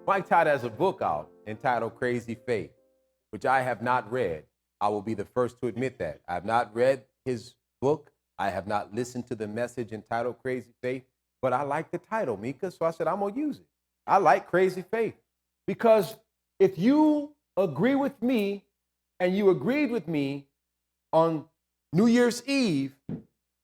Mike Todd has a book out entitled CrazyFaith, which I have not read. I will be the first to admit that. I have not read his book. I have not listened to the message entitled CrazyFaith, but I like the title, Mika, so I said, I'm going to use it. I like CrazyFaith because if you agree with me and you agreed with me on New Year's Eve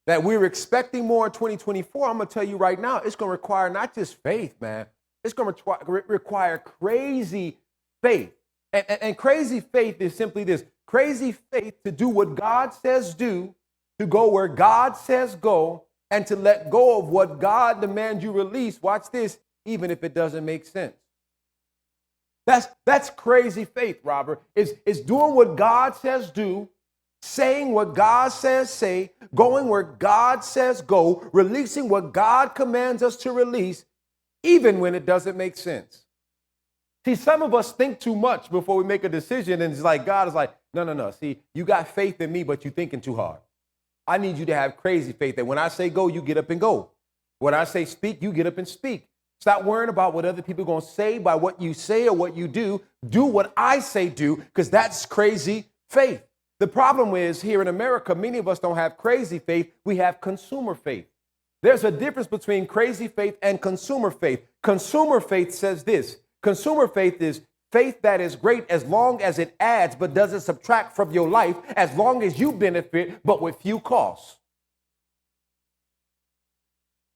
that we're expecting more in 2024, I'm going to tell you right now, it's going to require not just faith, man. It's going to require crazy faith. And crazy faith is simply this. Crazy faith to do what God says do, to go where God says go, and to let go of what God demands you release. Watch this, even if it doesn't make sense. That's crazy faith, Robert. It's doing what God says do, saying what God says say, going where God says go, releasing what God commands us to release, even when it doesn't make sense. See, some of us think too much before we make a decision, and it's like God is like, no. See, you got faith in me, but you're thinking too hard. I need you to have crazy faith that when I say go, you get up and go. When I say speak, you get up and speak. Stop worrying about what other people are going to say by what you say or what you do. Do what I say do, because that's crazy faith. The problem is here in America, many of us don't have crazy faith. We have consumer faith. There's a difference between crazy faith and consumer faith. Consumer faith says this. Consumer faith is faith that is great as long as it adds but doesn't subtract from your life, as long as you benefit but with few costs.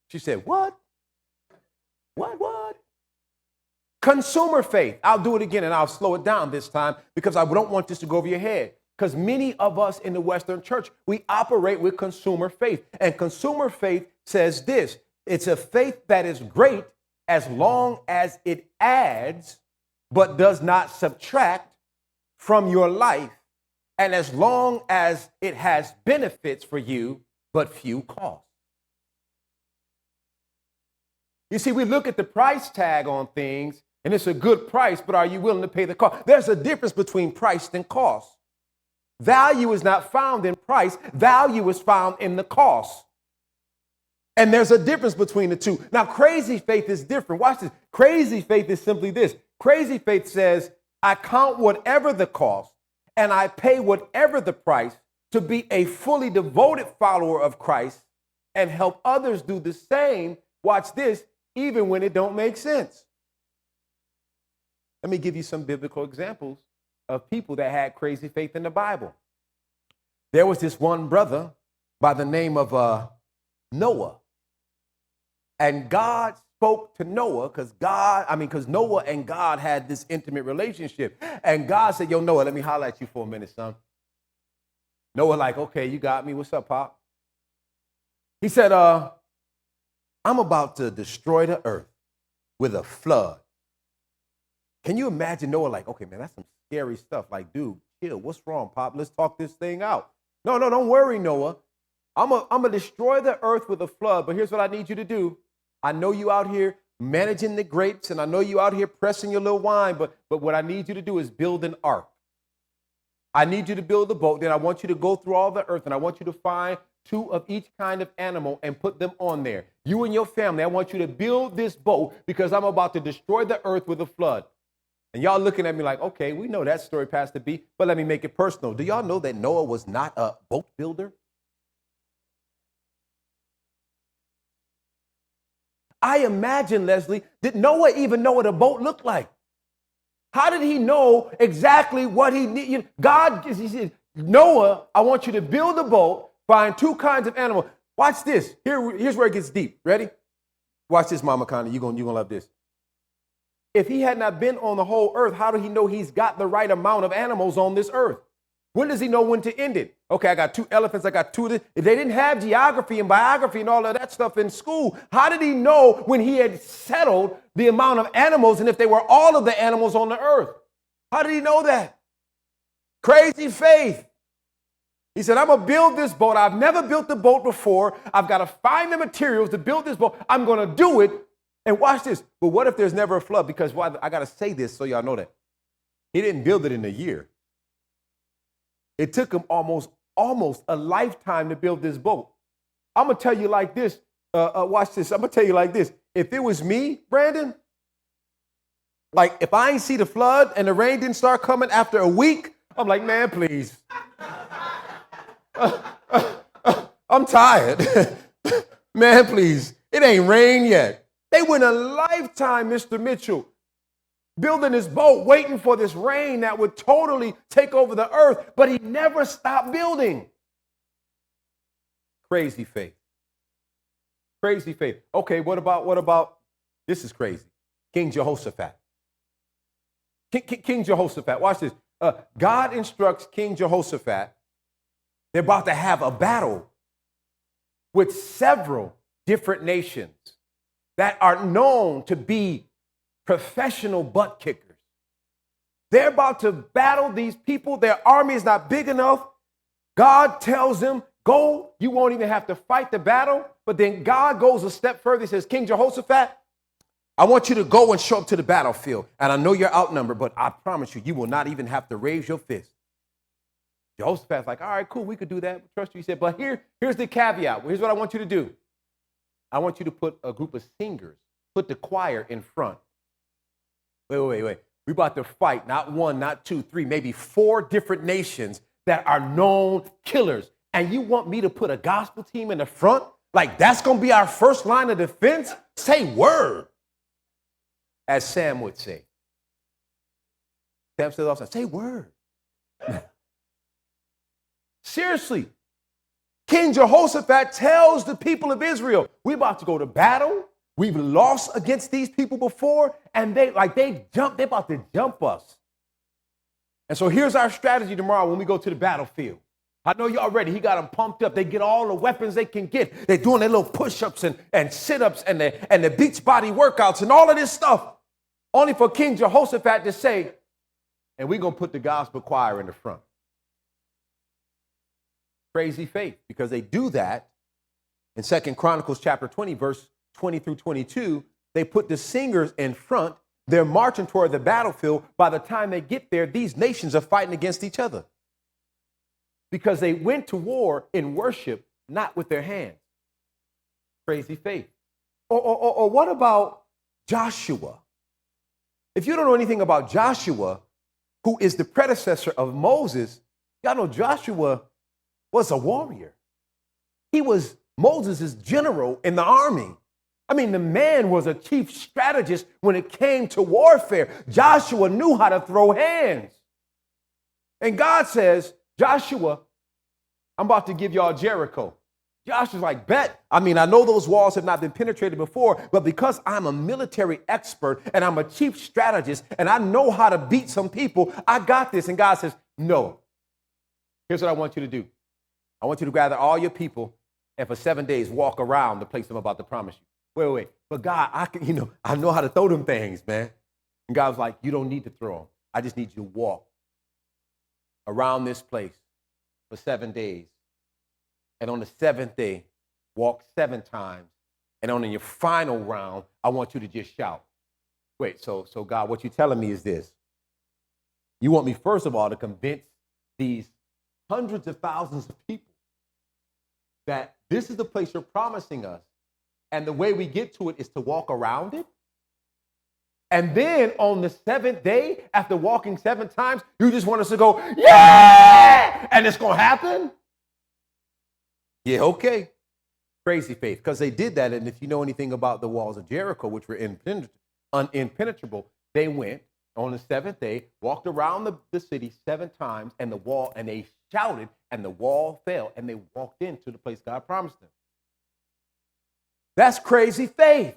She said, what? What? Consumer faith. I'll do it again and I'll slow it down this time because I don't want this to go over your head. Because many of us in the Western church, we operate with consumer faith. And consumer faith says this. It's a faith that is great as long as it adds but does not subtract from your life, and as long as it has benefits for you but few costs. You see, we look at the price tag on things, and it's a good price, but are you willing to pay the cost? There's a difference between price and cost. Value is not found in price. Value is found in the cost. And there's a difference between the two. Now, crazy faith is different. Watch this. Crazy faith is simply this. Crazy faith says, I count whatever the cost and I pay whatever the price to be a fully devoted follower of Christ and help others do the same. Watch this, even when it don't make sense. Let me give you some biblical examples of people that had crazy faith in the Bible. There was this one brother by the name of Noah. And God spoke to Noah because Noah and God had this intimate relationship. And God said, yo, Noah, let me holler at you for a minute, son. Noah like, okay, you got me. What's up, Pop? He said, I'm about to destroy the earth with a flood. Can you imagine Noah like, okay, man, that's some scary stuff. Like, dude, chill. What's wrong, Pop? Let's talk this thing out. No, don't worry, Noah. I'm gonna destroy the earth with a flood, but here's what I need you to do. I know you out here managing the grapes, and I know you out here pressing your little wine, but what I need you to do is build an ark. I need you to build a boat. Then I want you to go through all the earth, and I want you to find 2 of each kind of animal and put them on there. You and your family, I want you to build this boat because I'm about to destroy the earth with a flood. And y'all looking at me like, okay, we know that story, Pastor B, but let me make it personal. Do y'all know that Noah was not a boat builder? I imagine, Leslie, did Noah even know what a boat looked like? How did he know exactly what he needed? He said, Noah, I want you to build a boat, find 2 kinds of animals. Watch this. Here's where it gets deep. Ready? Watch this, Mama Connie. You're gonna love this. If he had not been on the whole earth, how did he know he's got the right amount of animals on this earth? When does he know when to end it? Okay, I got 2 elephants, I got 2 of this. If they didn't have geography and biography and all of that stuff in school, how did he know when he had settled the amount of animals and if they were all of the animals on the earth? How did he know that? Crazy faith. He said, I'm going to build this boat. I've never built the boat before. I've got to find the materials to build this boat. I'm going to do it. And watch this. But what if there's never a flood? Because I got to say this so y'all know that. He didn't build it in a year. It took him almost a lifetime to build this boat. I'm going to tell you like this. Watch this. I'm going to tell you like this. If it was me, Brandon, Like, if I ain't see the flood and the rain didn't start coming after a week, I'm like, man, please. I'm tired. Man, please. It ain't rain yet. They went a lifetime, Mr. Mitchell, building this boat, waiting for this rain that would totally take over the earth, but he never stopped building. Crazy faith. Crazy faith. Okay, what about, this is crazy. King Jehoshaphat. King Jehoshaphat, watch this. God instructs King Jehoshaphat, they're about to have a battle with several different nations that are known to be professional butt kickers. They're about to battle these people. Their army is not big enough. God tells them, go, you won't even have to fight the battle. But then God goes a step further. He says, King Jehoshaphat, I want you to go and show up to the battlefield. And I know you're outnumbered, but I promise you, you will not even have to raise your fist. Jehoshaphat's like, all right, cool, we could do that. We trust you. He said, but here's the caveat. Here's what I want you to do. I want you to put a group of singers, put the choir in front. Wait. We're about to fight, not one, not two, three, maybe 4 different nations that are known killers. And you want me to put a gospel team in the front? Like, that's going to be our first line of defense? Say word, as Sam would say. Sam says often, say word. Seriously, King Jehoshaphat tells the people of Israel, we're about to go to battle. We've lost against these people before, and they're about to jump us. And so here's our strategy tomorrow when we go to the battlefield. I know y'all ready. He got them pumped up. They get all the weapons they can get. They're doing their little push-ups and sit-ups and the beach body workouts and all of this stuff. Only for King Jehoshaphat to say, and we're going to put the gospel choir in the front. Crazy faith, because they do that in 2 Chronicles chapter 20, verse 20 through 22. They put the singers in front. They're marching toward the battlefield. By the time they get there, these nations are fighting against each other because they went to war in worship, not with their hands. Crazy faith. Or what about Joshua? If you don't know anything about Joshua, who is the predecessor of Moses, y'all know Joshua was a warrior. He was Moses' general in the army. I mean, the man was a chief strategist when it came to warfare. Joshua knew how to throw hands. And God says, Joshua, I'm about to give y'all Jericho. Joshua's like, bet. I mean, I know those walls have not been penetrated before, but because I'm a military expert and I'm a chief strategist and I know how to beat some people, I got this. And God says, no. Here's what I want you to do. I want you to gather all your people and for 7 days walk around the place I'm about to promise you. Wait. But God, I know how to throw them things, man. And God was like, you don't need to throw them. I just need you to walk around this place for 7 days. And on the 7th day, walk 7 times. And on your final round, I want you to just shout. Wait, so God, what you're telling me is this. You want me, first of all, to convince these hundreds of thousands of people that this is the place you're promising us. And the way we get to it is to walk around it. And then on the 7th day, after walking 7 times, you just want us to go, yeah! And it's going to happen? Yeah, okay. Crazy faith. Because they did that. And if you know anything about the walls of Jericho, which were impenetrable, they went on the 7th day, walked around the city 7 times, and they shouted, and the wall fell, and they walked into the place God promised them. That's crazy faith.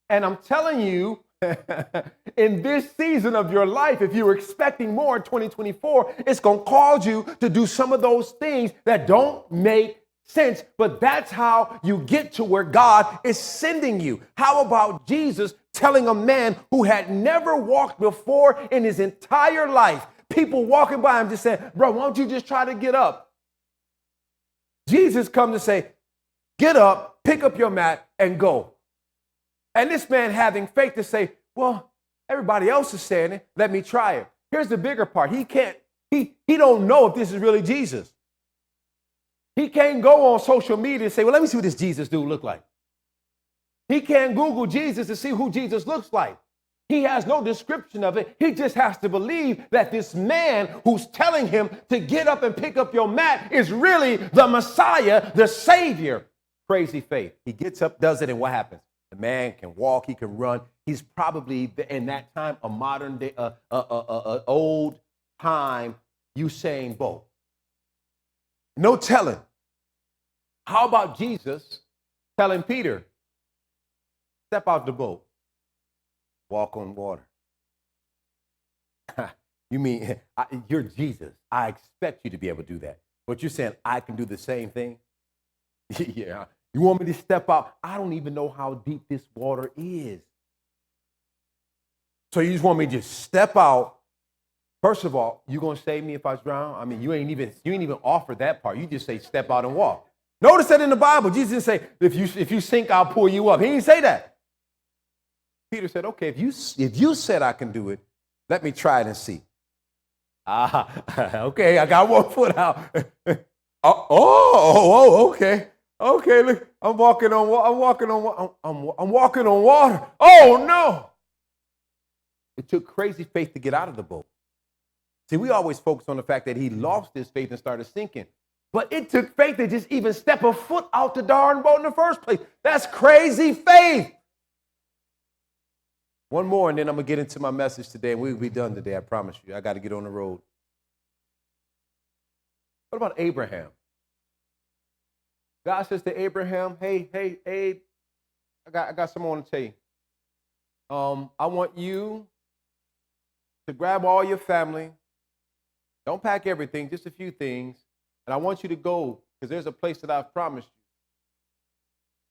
And I'm telling you, in this season of your life, if you're expecting more in 2024, it's going to cause you to do some of those things that don't make sense, but that's how you get to where God is sending you. How about Jesus telling a man who had never walked before in his entire life, people walking by him just saying, bro, why don't you just try to get up? Jesus comes to say, get up, pick up your mat, and go. And this man having faith to say, well, everybody else is saying it, let me try it. Here's the bigger part. He don't know if this is really Jesus. He can't go on social media and say, well, let me see what this Jesus dude look like. He can't Google Jesus to see who Jesus looks like. He has no description of it. He just has to believe that this man who's telling him to get up and pick up your mat is really the Messiah, the Savior. Crazy faith. He gets up, does it, and what happens? The man can walk, he can run. He's probably, in that time, a modern day, old time Usain Bolt. No telling. How about Jesus telling Peter, step out the boat, walk on water? You mean, you're Jesus. I expect you to be able to do that. But you're saying I can do the same thing? Yeah. You want me to step out? I don't even know how deep this water is. So you just want me to just step out. First of all, you gonna save me if I drown? I mean, you ain't even offered that part. You just say step out and walk. Notice that in the Bible, Jesus didn't say, if you sink, I'll pull you up. He didn't say that. Peter said, okay, if you said I can do it, let me try it and see. Okay, I got one foot out. Okay. Okay, look, I'm walking on water. Oh no! It took crazy faith to get out of the boat. See, we always focus on the fact that he lost his faith and started sinking. But it took faith to just even step a foot out the darn boat in the first place. That's crazy faith. One more, and then I'm going to get into my message today, and we'll be done today, I promise you. I got to get on the road. What about Abraham? God says to Abraham, hey, Abe, I got something I want to tell you. I want you to grab all your family. Don't pack everything, just a few things. And I want you to go, because there's a place that I've promised you.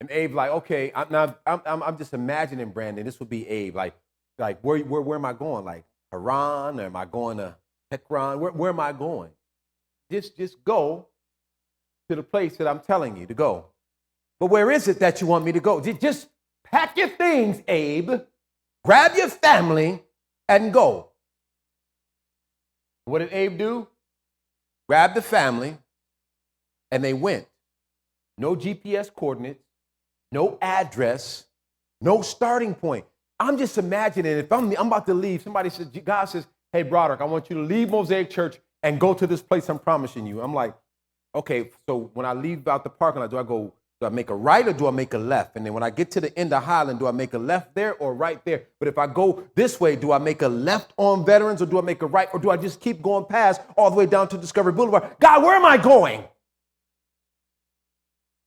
And Abe, like, okay, I'm just imagining, Brandon, this would be Abe. Like where am I going? Like Haran, or am I going to Ekron? Where am I going? Just go to the place that I'm telling you to go. But where is it that you want me to go? Just pack your things, Abe. Grab your family and go. What did Abe do? Grab the family, and they went. No GPS coordinates, no address, no starting point. I'm just imagining if I'm about to leave, God says, hey, Broderick, I want you to leave Mosaic Church and go to this place I'm promising you. I'm like, okay, so when I leave out the parking lot, do I make a right or do I make a left? And then when I get to the end of Highland, do I make a left there or right there? But if I go this way, do I make a left on Veterans or do I make a right? Or do I just keep going past all the way down to Discovery Boulevard? God, where am I going?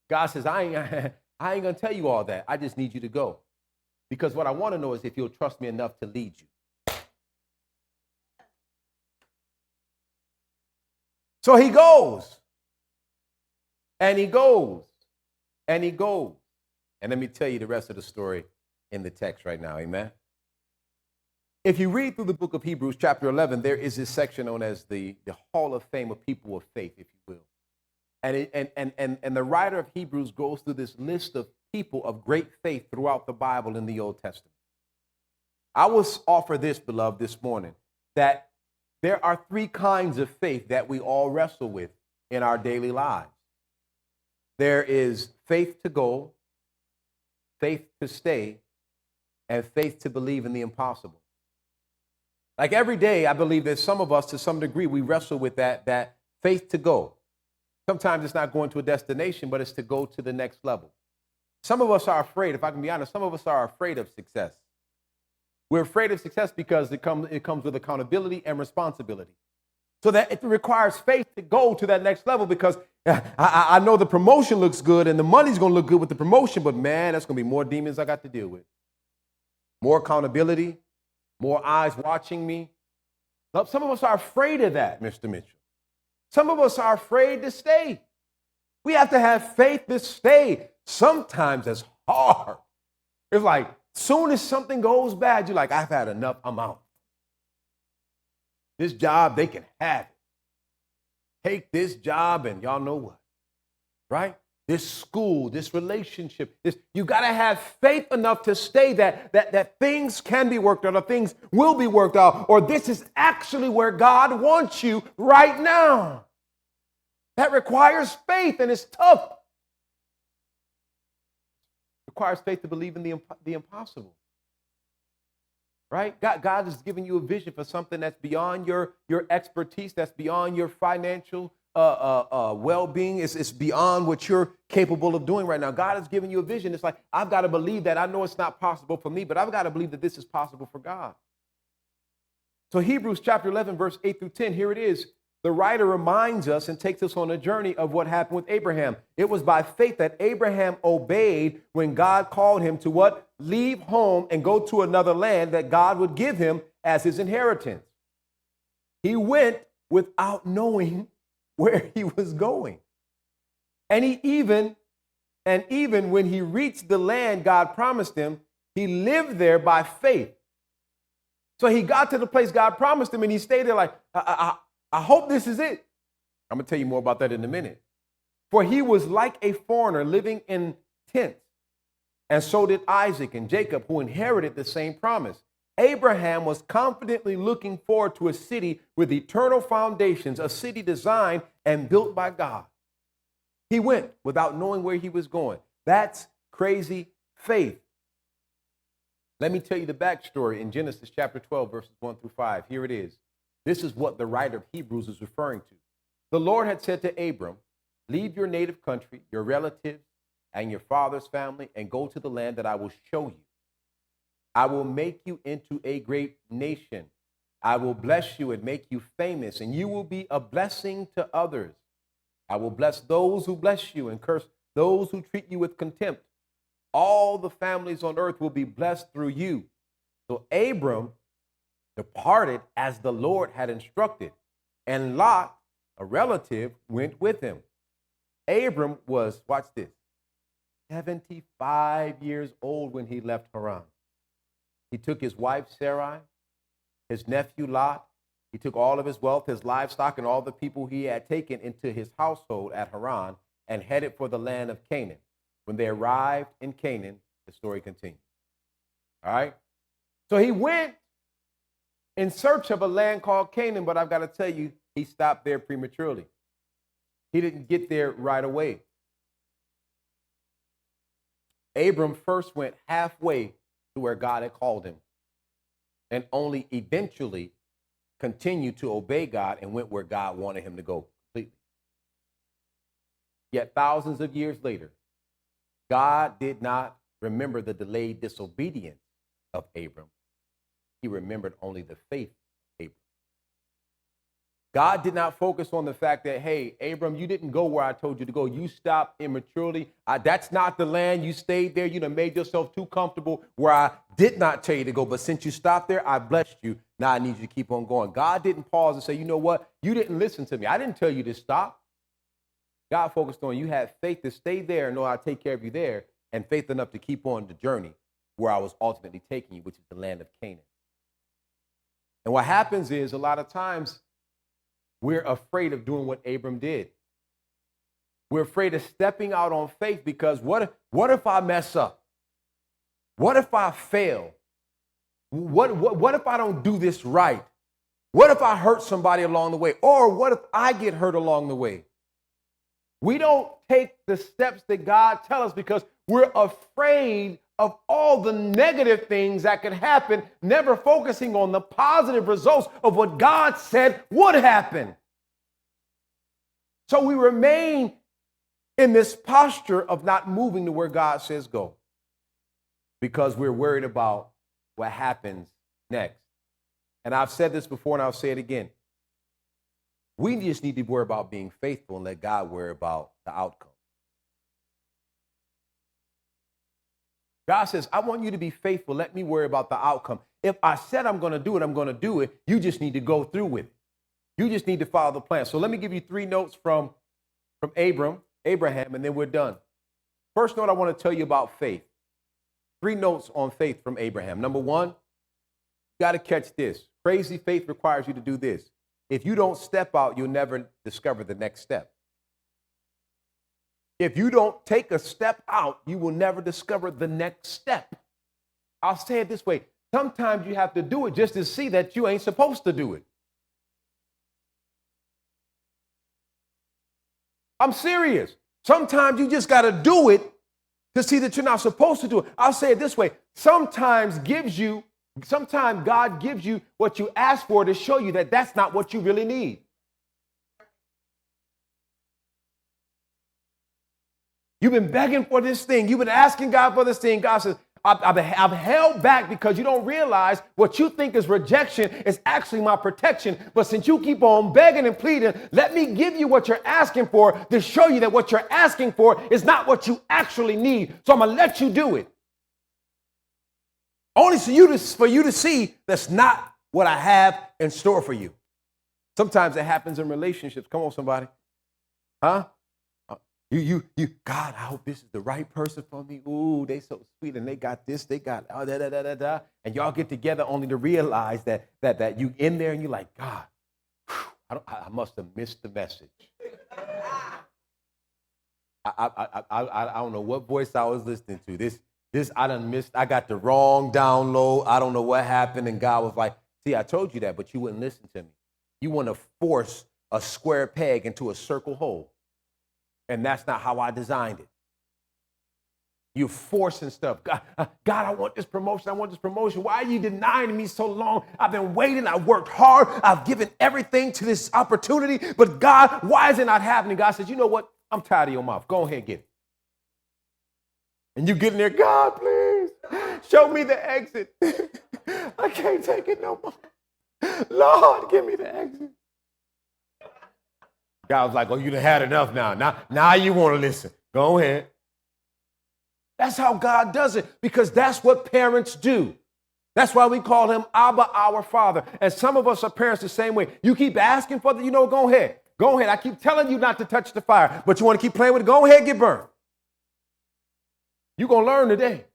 God says, I ain't going to tell you all that. I just need you to go. Because what I want to know is if you'll trust me enough to lead you. So he goes. And he goes. And he goes. And let me tell you the rest of the story in the text right now. Amen. If you read through the book of Hebrews, chapter 11, there is this section known as the Hall of Fame of People of Faith, if you will. And the writer of Hebrews goes through this list of people of great faith throughout the Bible in the Old Testament. I will offer this, beloved, this morning, that there are three kinds of faith that we all wrestle with in our daily lives. There is faith to go, faith to stay, and faith to believe in the impossible. Like every day, I believe that some of us, to some degree, we wrestle with that faith to go. Sometimes it's not going to a destination, but it's to go to the next level. Some of us are afraid, if I can be honest, some of us are afraid of success. We're afraid of success because it comes with accountability and responsibility. So that it requires faith to go to that next level because I know the promotion looks good and the money's going to look good with the promotion, but man, that's going to be more demons I got to deal with. More accountability, more eyes watching me. Some of us are afraid of that, Mr. Mitchell. Some of us are afraid to stay. We have to have faith to stay. Sometimes it's hard. It's like, soon as something goes bad, you're like, I've had enough, I'm out. This job, they can have it. Take this job and y'all know what, right? This school, this relationship, you got to have faith enough to stay that things can be worked out or things will be worked out, or this is actually where God wants you right now. That requires faith, and it's tough. It requires faith to believe in the impossible. right? God is giving you a vision for something that's beyond your expertise, that's beyond your financial well-being. It's beyond what you're capable of doing right now. God is giving you a vision. It's like, I've got to believe that. I know it's not possible for me, but I've got to believe that this is possible for God. So Hebrews chapter 11, verse 8 through 10, here it is. The writer reminds us and takes us on a journey of what happened with Abraham. It was by faith that Abraham obeyed when God called him to what? Leave home and go to another land that God would give him as his inheritance. He went without knowing where he was going. And even when he reached the land God promised him, he lived there by faith. So he got to the place God promised him and he stayed there like, I hope this is it. I'm going to tell you more about that in a minute. For he was like a foreigner living in tents. And so did Isaac and Jacob, who inherited the same promise. Abraham was confidently looking forward to a city with eternal foundations, a city designed and built by God. He went without knowing where he was going. That's crazy faith. Let me tell you the backstory in Genesis chapter 12, verses 1 through 5. Here it is. This is what the writer of Hebrews is referring to. The Lord had said to Abram, leave your native country, your relatives, and your father's family, and go to the land that I will show you. I will make you into a great nation. I will bless you and make you famous, and you will be a blessing to others. I will bless those who bless you and curse those who treat you with contempt. All the families on earth will be blessed through you. So Abram departed as the Lord had instructed, and Lot, a relative, went with him. Abram was, watch this, 75 years old when he left Haran. He took his wife Sarai, his nephew Lot. He took all of his wealth, his livestock, and all the people he had taken into his household at Haran and headed for the land of Canaan. When they arrived in Canaan, the story continues. All right? So he went in search of a land called Canaan, but I've got to tell you, he stopped there prematurely. He didn't get there right away. Abram first went halfway to where God had called him, and only eventually continued to obey God and went where God wanted him to go completely. Yet thousands of years later, God did not remember the delayed disobedience of Abram. He remembered only the faith of Abram. God did not focus on the fact that, hey, Abram, you didn't go where I told you to go. You stopped immaturely. That's not the land. You stayed there. You done made yourself too comfortable where I did not tell you to go. But since you stopped there, I blessed you. Now I need you to keep on going. God didn't pause and say, you know what? You didn't listen to me. I didn't tell you to stop. God focused on you had faith to stay there and know I'll take care of you there, and faith enough to keep on the journey where I was ultimately taking you, which is the land of Canaan. And what happens is a lot of times we're afraid of doing what Abram did. We're afraid of stepping out on faith because what if I mess up? What if I fail? What if I don't do this right? What if I hurt somebody along the way? Or what if I get hurt along the way? We don't take the steps that God tells us because we're afraid of all the negative things that could happen, never focusing on the positive results of what God said would happen. So we remain in this posture of not moving to where God says go because we're worried about what happens next. And I've said this before and I'll say it again. We just need to worry about being faithful and let God worry about the outcome. God says, I want you to be faithful. Let me worry about the outcome. If I said I'm going to do it, I'm going to do it. You just need to go through with it. You just need to follow the plan. So let me give you 3 notes from Abraham, and then we're done. First note I want to tell you about faith. 3 notes on faith from Abraham. Number 1, you got to catch this. Crazy faith requires you to do this. If you don't step out, you'll never discover the next step. If you don't take a step out, you will never discover the next step. I'll say it this way. Sometimes you have to do it just to see that you ain't supposed to do it. I'm serious. Sometimes you just got to do it to see that you're not supposed to do it. I'll say it this way. Sometimes gives you Sometimes God gives you what you ask for to show you that that's not what you really need. You've been begging for this thing. You've been asking God for this thing. God says, I've held back because you don't realize what you think is rejection is actually my protection. But since you keep on begging and pleading, let me give you what you're asking for to show you that what you're asking for is not what you actually need. So I'm going to let you do it. Only for you to see that's not what I have in store for you. Sometimes it happens in relationships. Come on, somebody. Huh? God, I hope this is the right person for me. Ooh, they so sweet and they got this, they got and y'all get together only to realize that you in there and you're like, God, I must have missed the message. I don't know what voice I was listening to. This I done missed. I got the wrong download. I don't know what happened. And God was like, see, I told you that, but you wouldn't listen to me. You want to force a square peg into a circle hole. And that's not how I designed it. You're forcing stuff. God, I want this promotion. I want this promotion. Why are you denying me so long? I've been waiting. I worked hard. I've given everything to this opportunity. But God, why is it not happening? God says, you know what? I'm tired of your mouth. Go ahead and get it. And you get in there, God, please, show me the exit. I can't take it no more. Lord, give me the exit. God was like, oh, you done had enough now. Now you want to listen. Go ahead. That's how God does it, because that's what parents do. That's why we call him Abba, our Father. And some of us are parents the same way. You keep asking for the, go ahead. Go ahead. I keep telling you not to touch the fire, but you want to keep playing with it. Go ahead, get burned. You're going to learn today.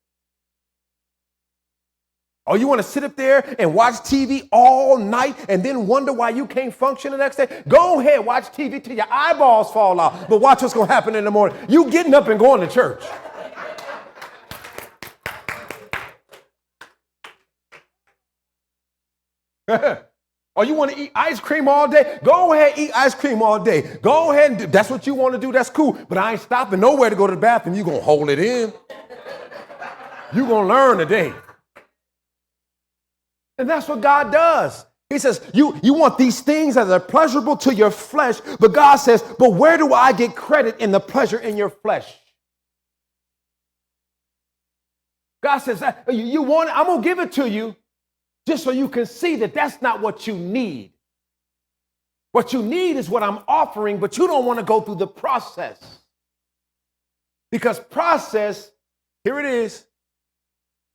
Or you want to sit up there and watch TV all night and then wonder why you can't function the next day? Go ahead, watch TV till your eyeballs fall out. But watch what's going to happen in the morning. You getting up and going to church. Or you want to eat ice cream all day? Go ahead, eat ice cream all day. Go ahead and do. That's what you want to do. That's cool. But I ain't stopping nowhere to go to the bathroom. You're going to hold it in. You're going to learn today. And that's what God does. He says, you want these things that are pleasurable to your flesh, but God says, but where do I get credit in the pleasure in your flesh? God says, you want it, I'm going to give it to you just so you can see that that's not what you need. What you need is what I'm offering, but you don't want to go through the process. Because process, here it is,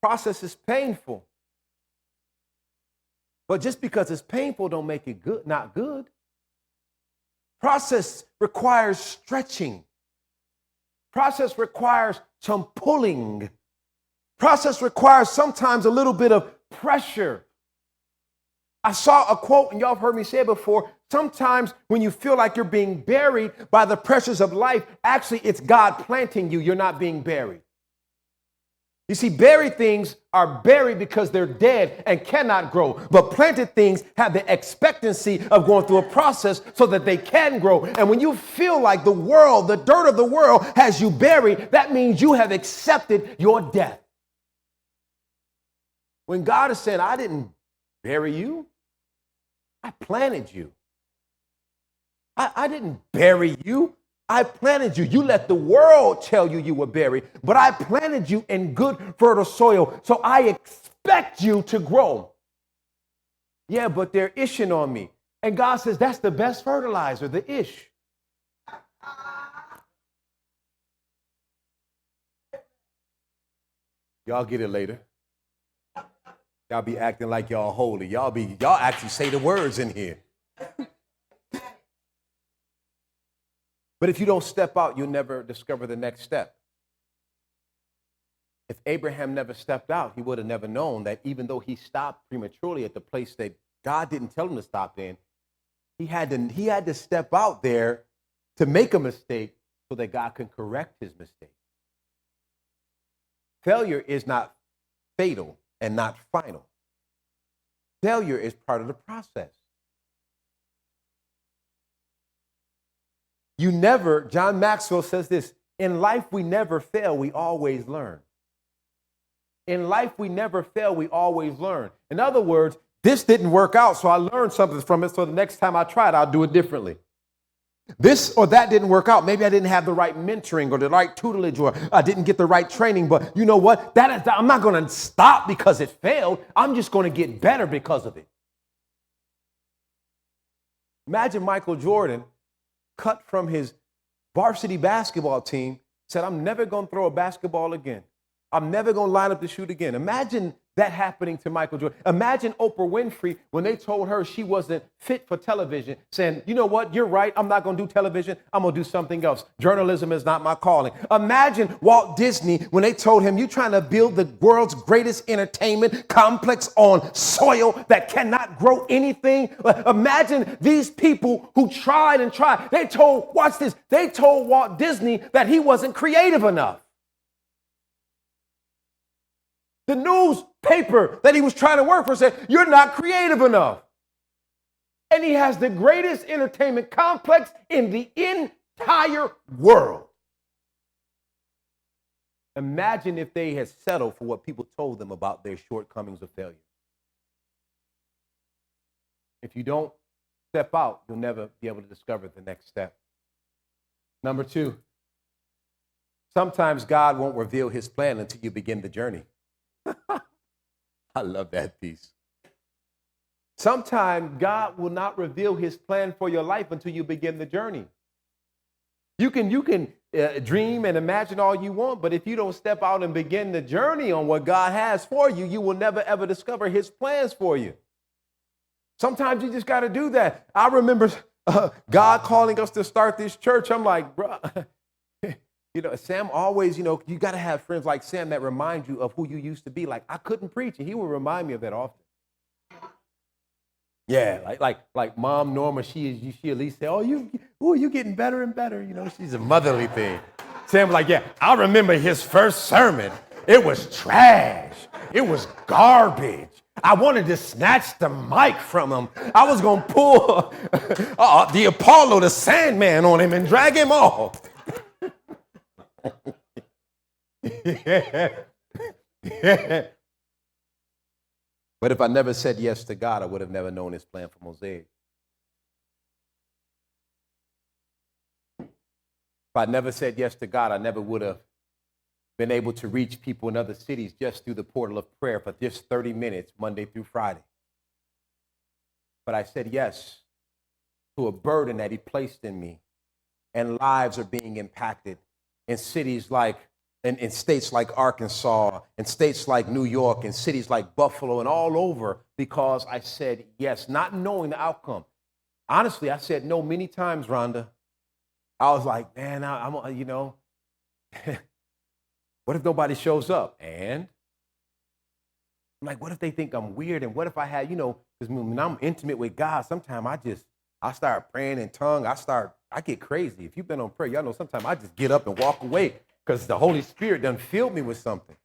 process is painful. But just because it's painful don't make it good, not good. Process requires stretching. Process requires some pulling. Process requires sometimes a little bit of pressure. I saw a quote, and y'all have heard me say it before. Sometimes when you feel like you're being buried by the pressures of life, actually it's God planting you. You're not being buried. You see, buried things are buried because they're dead and cannot grow. But planted things have the expectancy of going through a process so that they can grow. And when you feel like the world, the dirt of the world has you buried, that means you have accepted your death. When God is saying, I didn't bury you, I planted you. I didn't bury you. I planted you. You let the world tell you you were buried, but I planted you in good, fertile soil, so I expect you to grow. Yeah, but they're ishing on me. And God says that's the best fertilizer, the ish. Y'all get it later. Y'all be acting like y'all holy. Y'all actually say the words in here. But if you don't step out, you'll never discover the next step. If Abraham never stepped out, he would have never known that even though he stopped prematurely at the place that God didn't tell him to stop in, he had to step out there to make a mistake so that God can correct his mistake. Failure is not fatal and not final. Failure is part of the process. John Maxwell says this, in life we never fail, we always learn. In life, we never fail. We always learn. In other words, this didn't work out, so I learned something from it. So the next time I try it, I'll do it differently. This or that didn't work out. Maybe I didn't have the right mentoring or the right tutelage, or I didn't get the right training. But you know what? I'm not going to stop because it failed. I'm just going to get better because of it. Imagine Michael Jordan cut from his varsity basketball team, said, I'm never going to throw a basketball again. I'm never going to line up to shoot again. Imagine that happening to Michael Jordan. Imagine Oprah Winfrey when they told her she wasn't fit for television, saying, you know what, you're right, I'm not going to do television, I'm going to do something else. Journalism is not my calling. Imagine Walt Disney when they told him, you're trying to build the world's greatest entertainment complex on soil that cannot grow anything. Imagine these people who tried and tried. They told Walt Disney that he wasn't creative enough. The newspaper that he was trying to work for said, you're not creative enough. And he has the greatest entertainment complex in the entire world. Imagine if they had settled for what people told them about their shortcomings or failures. If you don't step out, you'll never be able to discover the next step. Number 2, sometimes God won't reveal his plan until you begin the journey. I love that piece. Sometimes God will not reveal his plan for your life until you begin the journey. You can dream and imagine all you want, but if you don't step out and begin the journey on what God has for you, you will never, ever discover his plans for you. Sometimes you just got to do that. I remember God calling us to start this church. I'm like, bro. Sam always, you got to have friends like Sam that remind you of who you used to be. Like, I couldn't preach, and he would remind me of that often. Yeah, like Mom Norma, she at least say, you getting better and better. She's a motherly thing. Sam was like, yeah, I remember his first sermon. It was trash. It was garbage. I wanted to snatch the mic from him. I was going to pull the Apollo, the Sandman on him and drag him off. Yeah. But if I never said yes to God, I would have never known his plan for Mosaic. If I never said yes to God, I never would have been able to reach people in other cities just through the portal of prayer for just 30 minutes, Monday through Friday. But I said yes to a burden that he placed in me, and lives are being impacted in cities like, in states like Arkansas, in states like New York, in cities like Buffalo, and all over, because I said yes, not knowing the outcome. Honestly, I said no many times, Rhonda. I was like, man, I'm what if nobody shows up? And I'm like, what if they think I'm weird? And what if I had, because when I'm intimate with God, sometimes I start praying in tongue. I get crazy. If you've been on prayer, y'all know sometimes I just get up and walk away because the Holy Spirit done filled me with something.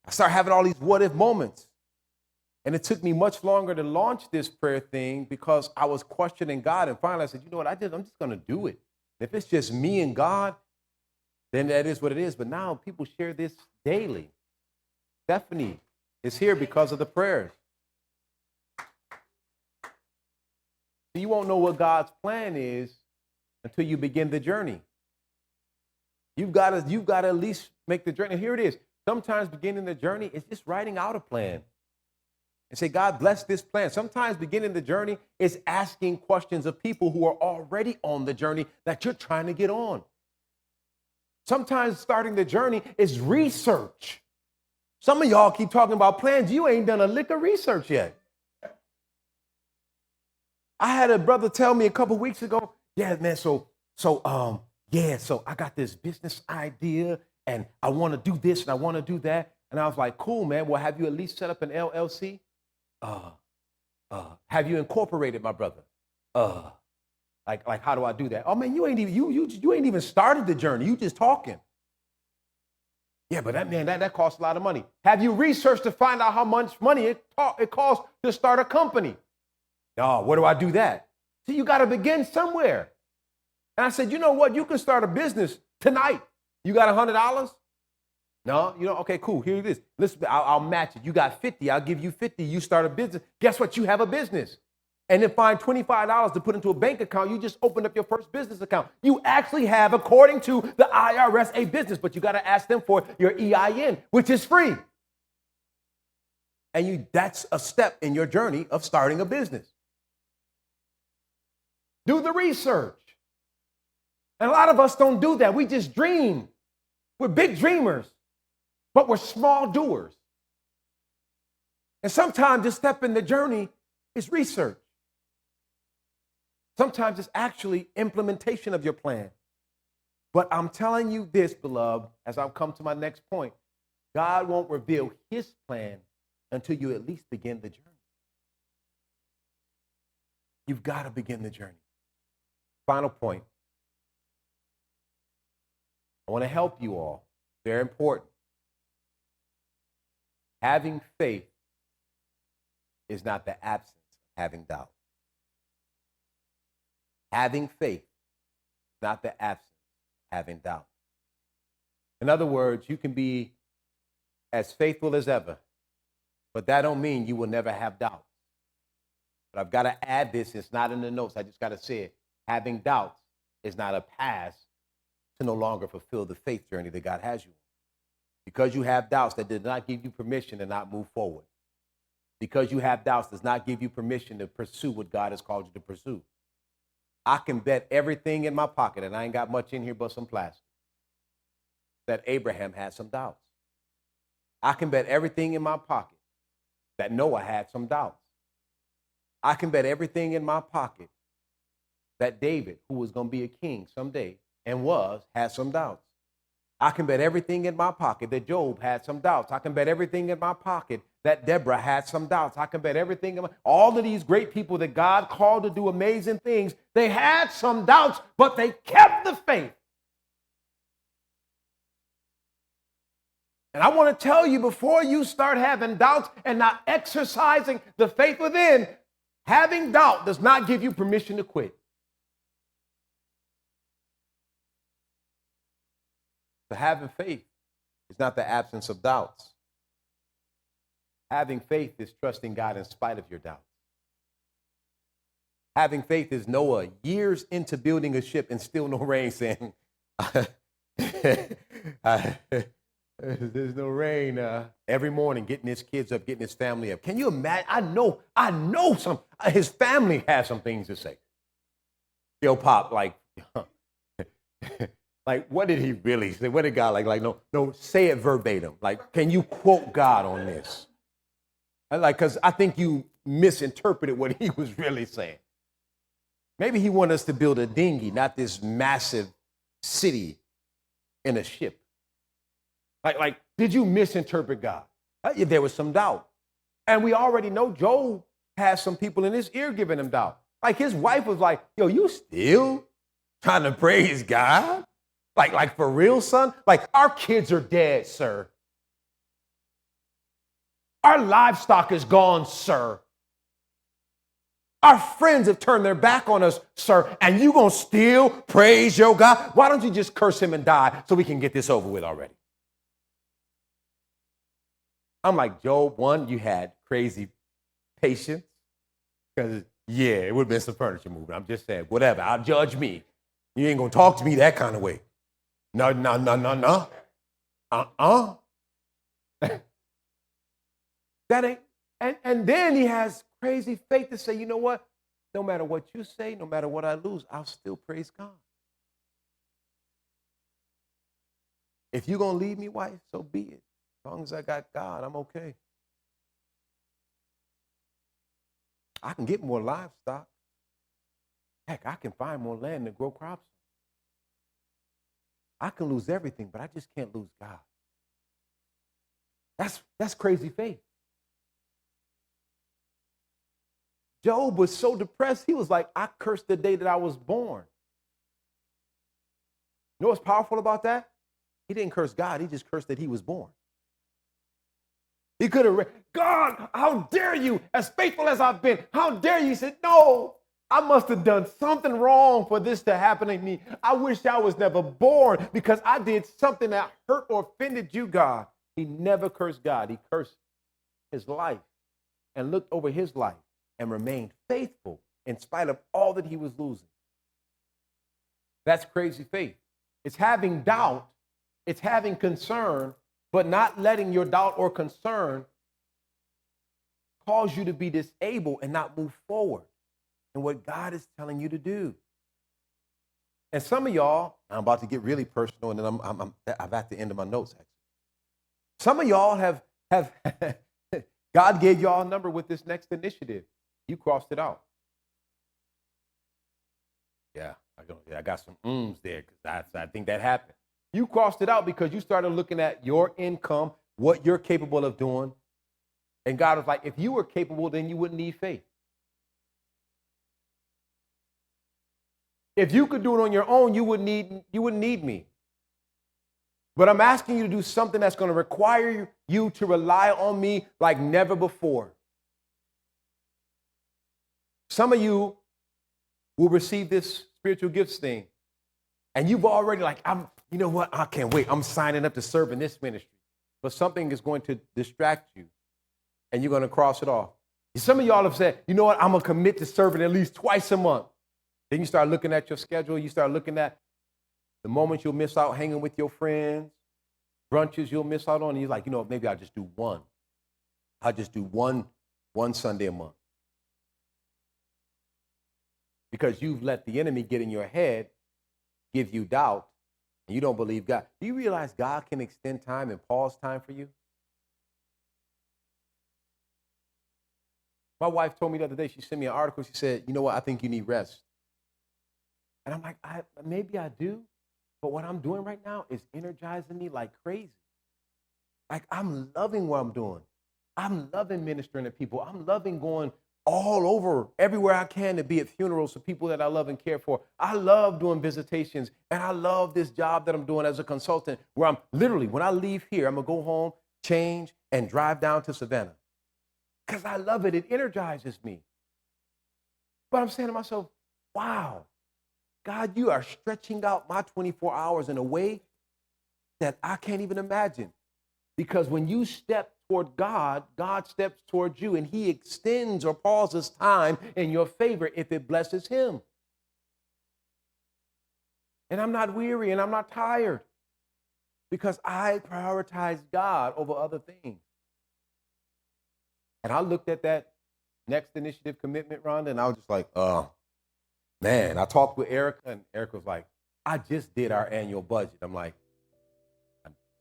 I start having all these what if moments. And it took me much longer to launch this prayer thing because I was questioning God. And finally I said, you know what, I'm just going to do it. If it's just me and God, then that is what it is. But now people share this daily. Stephanie is here because of the prayers. You won't know what God's plan is until you begin the journey. You've got to at least make the journey. Here it is. Sometimes beginning the journey is just writing out a plan and say, God, bless this plan. Sometimes beginning the journey is asking questions of people who are already on the journey that you're trying to get on. Sometimes starting the journey is research. Some of y'all keep talking about plans. You ain't done a lick of research yet. I had a brother tell me a couple weeks ago, yeah, man, so I got this business idea and I want to do this and I want to do that. And I was like, cool, man. Well, have you at least set up an LLC? Have you incorporated, my brother? Like, how do I do that? Oh man, you ain't even started the journey. You just talking. Yeah, but that costs a lot of money. Have you researched to find out how much money it costs to start a company? No, where do I do that? See, you got to begin somewhere. And I said, you know what? You can start a business tonight. You got $100? No, okay, cool. Here it is. Listen, I'll match it. You got 50. I'll give you 50. You start a business. Guess what? You have a business. And then find $25 to put into a bank account. You just opened up your first business account. You actually have, according to the IRS, a business, but you got to ask them for your EIN, which is free. And that's a step in your journey of starting a business. Do the research. And a lot of us don't do that. We just dream. We're big dreamers, but we're small doers. And sometimes this step in the journey is research. Sometimes it's actually implementation of your plan. But I'm telling you this, beloved, as I'll come to my next point, God won't reveal his plan until you at least begin the journey. You've got to begin the journey. Final point. I want to help you all. Very important. Having faith is not the absence of having doubt. Having faith is not the absence of having doubt. In other words, you can be as faithful as ever, but that don't mean you will never have doubt. But I've got to add this. It's not in the notes. I just got to say it. Having doubts is not a pass to no longer fulfill the faith journey that God has you on. Because you have doubts, that does not give you permission to not move forward. Because you have doubts does not give you permission to pursue what God has called you to pursue. I can bet everything in my pocket, and I ain't got much in here but some plastic, that Abraham had some doubts. I can bet everything in my pocket that Noah had some doubts. I can bet everything in my pocket that David, who was going to be a king someday and had some doubts. I can bet everything in my pocket that Job had some doubts. I can bet everything in my pocket that Deborah had some doubts. I can bet everything, all of these great people that God called to do amazing things, they had some doubts, but they kept the faith. And I want to tell you, before you start having doubts and not exercising the faith within, having doubt does not give you permission to quit. So having faith is not the absence of doubts. Having faith is trusting God in spite of your doubts. Having faith is Noah, years into building a ship and still no rain, saying, there's no rain. Every morning, getting his kids up, getting his family up. Can you imagine? I know his family has some things to say. Yo, Pop, like, like, what did he really say? What did God no, say it verbatim. Like, can you quote God on this? Because I think you misinterpreted what he was really saying. Maybe he wanted us to build a dinghy, not this massive city in a ship. Like, did you misinterpret God? There was some doubt. And we already know Job has some people in his ear giving him doubt. Like, his wife was like, yo, you still trying to praise God? Like for real, son? Like, our kids are dead, sir. Our livestock is gone, sir. Our friends have turned their back on us, sir, and you gonna still praise your God? Why don't you just curse him and die so we can get this over with already? I'm like, Job, one, you had crazy patience, because, yeah, it would have been some furniture moving. I'm just saying, whatever, I'll judge me. You ain't gonna talk to me that kind of way. No. That ain't, and then he has crazy faith to say, you know what? No matter what you say, no matter what I lose, I'll still praise God. If you're going to leave me, wife, so be it. As long as I got God, I'm okay. I can get more livestock. Heck, I can find more land to grow crops. I can lose everything, but I just can't lose God. That's crazy faith. Job was so depressed, he was like, I cursed the day that I was born. You know what's powerful about that? He didn't curse God, he just cursed that he was born. He could have, God, how dare you, as faithful as I've been, how dare you? He said, no, I must have done something wrong for this to happen to me. I wish I was never born because I did something that hurt or offended you, God. He never cursed God. He cursed his life and looked over his life and remained faithful in spite of all that he was losing. That's crazy faith. It's having doubt. It's having concern, but not letting your doubt or concern cause you to be disabled and not move forward in what God is telling you to do. And some of y'all, I'm about to get really personal, and then I'm at the end of my notes, actually. Some of y'all have God gave y'all a number with this next initiative. You crossed it out. Yeah, I got some there because I think that happened. You crossed it out because you started looking at your income, what you're capable of doing. And God was like, if you were capable, then you wouldn't need faith. If you could do it on your own, you wouldn't need me. But I'm asking you to do something that's going to require you to rely on me like never before. Some of you will receive this spiritual gifts thing, and you've already you know what? I can't wait. I'm signing up to serve in this ministry. But something is going to distract you, and you're going to cross it off. Some of y'all have said, you know what? I'm going to commit to serving at least twice a month. Then you start looking at your schedule. You start looking at the moments you'll miss out hanging with your friends, brunches you'll miss out on. And you're like, you know, maybe I'll just do one. I'll just do one Sunday a month. Because you've let the enemy get in your head, give you doubt, and you don't believe God. Do you realize God can extend time and pause time for you? My wife told me the other day, she sent me an article. She said, you know what? I think you need rest. And I'm like, maybe I do. But what I'm doing right now is energizing me like crazy. Like, I'm loving what I'm doing. I'm loving ministering to people. I'm loving going all over, everywhere I can to be at funerals for people that I love and care for. I love doing visitations, and I love this job that I'm doing as a consultant, where I'm literally, when I leave here, I'm going to go home, change, and drive down to Savannah. Because I love it. It energizes me. But I'm saying to myself, wow, God, you are stretching out my 24 hours in a way that I can't even imagine. Because when you step toward God, God steps toward you, and he extends or pauses time in your favor if it blesses him. And I'm not weary and I'm not tired because I prioritize God over other things. And I looked at that next initiative commitment, Rhonda, and I was just like, man, I talked with Erica, and Erica was like, I just did our annual budget. I'm like,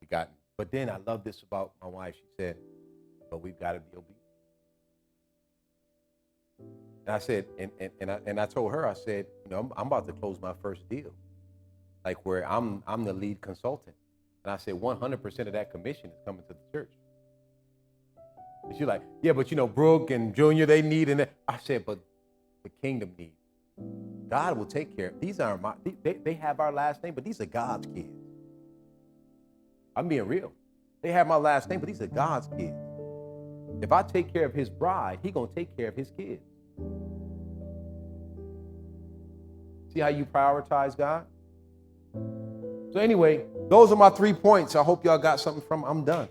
we got, but then I love this about my wife. She said, but we've got to be obedient. And I said, and I told her, I said, you know, I'm about to close my first deal, like where I'm the lead consultant. And I said, 100% of that commission is coming to the church. And she's like, yeah, but you know, Brooke and Junior, they need, and I said, but the kingdom needs. God will take care. These aren't they have our last name, but these are God's kids. I'm being real. They have my last name, but these are God's kids. If I take care of his bride, he's going to take care of his kids. See how you prioritize God? So anyway, those are my 3 points. I hope y'all got something from. I'm done.